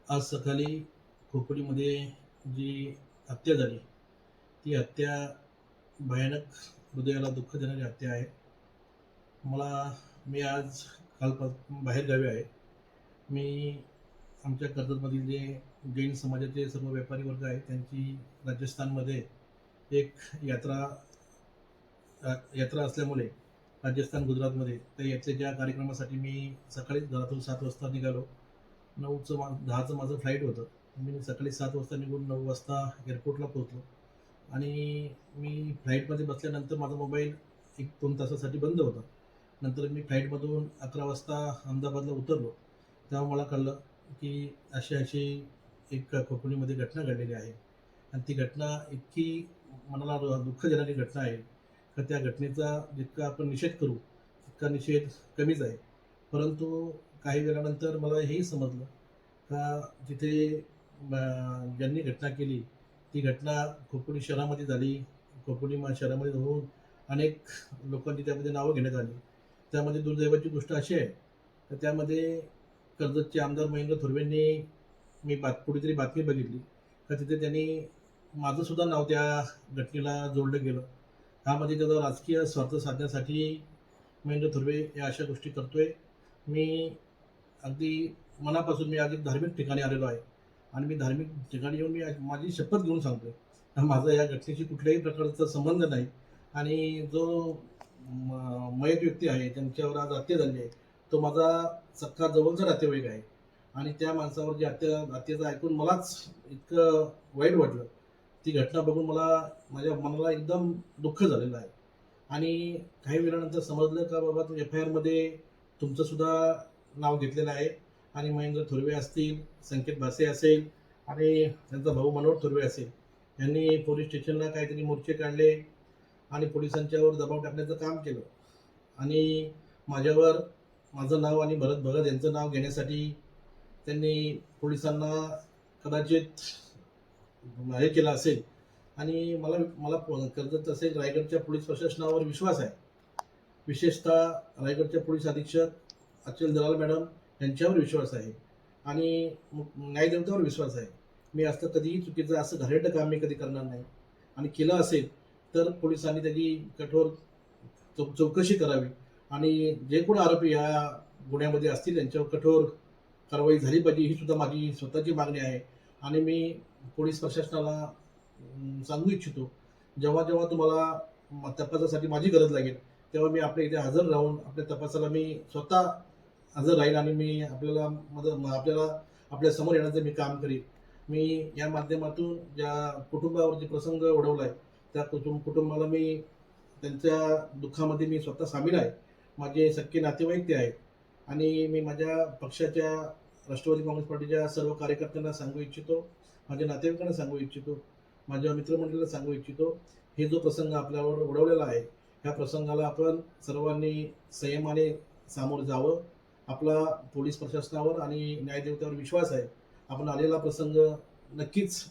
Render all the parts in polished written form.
आज सकाळी खोपोलीमध्ये जी हत्या झाली, ती हत्या भयानक, हृदयाला दुःख देणारी हत्या आहे. मी आज बाहेरगावी आहे. मी आमच्या कर्जतमधील जे जैन समाजाचे सर्व व्यापारी वर्ग आहेत, त्यांची राजस्थानमध्ये एक यात्रा यात्रा असल्यामुळे राजस्थान, गुजरातमध्ये त्या यात्रेच्या कार्यक्रमासाठी मी सकाळी घरातून 7 वाजता निघालो. 10चं माझं फ्लाईट होतं. मी सकाळी 7 वाजता निघून 9 वाजता एअरपोर्टला पोहोचलो आणि मी फ्लाईटमध्ये बसल्यानंतर माझा मोबाईल 1-2 तासासाठी बंद होता. नंतर मी फ्लाईटमधून 11 वाजता अहमदाबादला उतरलो. तेव्हा मला कळलं की अशी एक खोपोलीमध्ये घटना घडलेली आहे आणि ती घटना इतकी मनाला दुःख देणारी घटना आहे, तर त्या घटनेचा जितका आपण निषेध करू, तितका निषेध कमीच आहे. परंतु काही वेळानंतर मला हेही समजलं का जिथे ज्यांनी घटना केली, ती घटना खोपोली शहरामध्ये झाली. खोपोली शहरामध्ये होऊन अनेक लोकांची त्यामध्ये नावं घेण्यात आली. त्यामध्ये दुर्दैवाची गोष्ट अशी आहे, तर त्यामध्ये कर्जतचे आमदार महेंद्र थोरवेंनी कुठेतरी बातमी बघितली का तिथे त्यांनी माझंसुद्धा नाव त्या घटनेला जोडलं गेलं. ह्यामध्ये त्याचा राजकीय स्वार्थ साधण्यासाठी महेंद्र थोरवे या अशा गोष्टी करतोय. मी अगदी मनापासून मी अगदी धार्मिक ठिकाणी आलेलो आहे आणि मी धार्मिक ठिकाणी येऊन मी माझी शपथ घेऊन सांगतोय, माझा या घटनेशी कुठल्याही प्रकारचा संबंध नाही आणि जो मयत व्यक्ती आहे, त्यांच्यावर आज हत्या झाली आहे, तो माझा सख्खा जवळचा नातेवाईक आहे आणि त्या माणसावर जी हत्येचं ऐकून मलाच इतकं वाईट वाटलं. ती घटना बघून माझ्या मनाला एकदम दुःख झालेलं आहे आणि काही वेळानंतर समजलं का बाबा FIRमध्ये तुमचंसुद्धा नाव घेतलेलं आहे आणि महेंद्र थोरवे असतील, संकेत भासे असेल आणि त्यांचा भाऊ मनोहर थोरवे असेल, यांनी पोलीस स्टेशनला काहीतरी मोर्चे काढले आणि पोलिसांच्यावर दबाव टाकण्याचं काम केलं आणि माझं नाव आणि भरत भगत यांचं नाव घेण्यासाठी त्यांनी पोलिसांना कदाचित हे केलं असेल आणि मला कर्जत तसेच रायगडच्या पोलीस प्रशासनावर विश्वास आहे. विशेषतः रायगडच्या पोलीस अधीक्षक अचल दलाल मॅडम यांच्यावर विश्वास आहे आणि न्यायदेवतेवर विश्वास आहे. मी असं कधीही चुकीचं असं घाणेरडं काम मी कधी करणार नाही आणि केलं असेल तर पोलिसांनी त्याची कठोर चौकशी करावी आणि जे कोण आरोपी या गुन्ह्यामध्ये असतील त्यांच्यावर कठोर कारवाई झाली पाहिजे, ही सुद्धा माझी स्वतःची मागणी आहे. आणि मी पोलीस प्रशासनाला सांगू इच्छितो, जेव्हा जेव्हा तुम्हाला तपासासाठी माझी गरज लागेल, तेव्हा मी आपल्या इथे हजर राहून आपल्या तपासाला मी स्वतः हजर राहील आणि मी आपल्या समोर येण्याचं मी काम करीन. मी या माध्यमातून ज्या कुटुंबावरती प्रसंग ओढवला आहे, त्या कुटुंबाला मी त्यांच्या दुःखामध्ये मी स्वतः सामील आहे. माझे सख्खे नातेवाईक ते आहेत आणि मी माझ्या पक्षाच्या राष्ट्रवादी काँग्रेस पार्टीच्या सर्व कार्यकर्त्यांना सांगू इच्छितो, माझ्या नातेवाईकांना सांगू इच्छितो, माझ्या मित्रमंडळीला सांगू इच्छितो, हे जो प्रसंग आपल्यावर ओढवलेला आहे, ह्या प्रसंगाला आपण सर्वांनी संयमाने सामोरं जावं. आपला पोलीस प्रशासनावर आणि न्यायदेवतेवर विश्वास आहे. आपण आलेला प्रसंग नक्कीच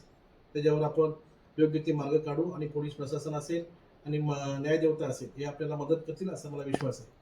त्याच्यावर आपण योग्य ते मार्ग काढू आणि पोलीस प्रशासन असेल आणि न्यायदेवता असेल, हे आपल्याला मदत करतील असा मला विश्वास आहे.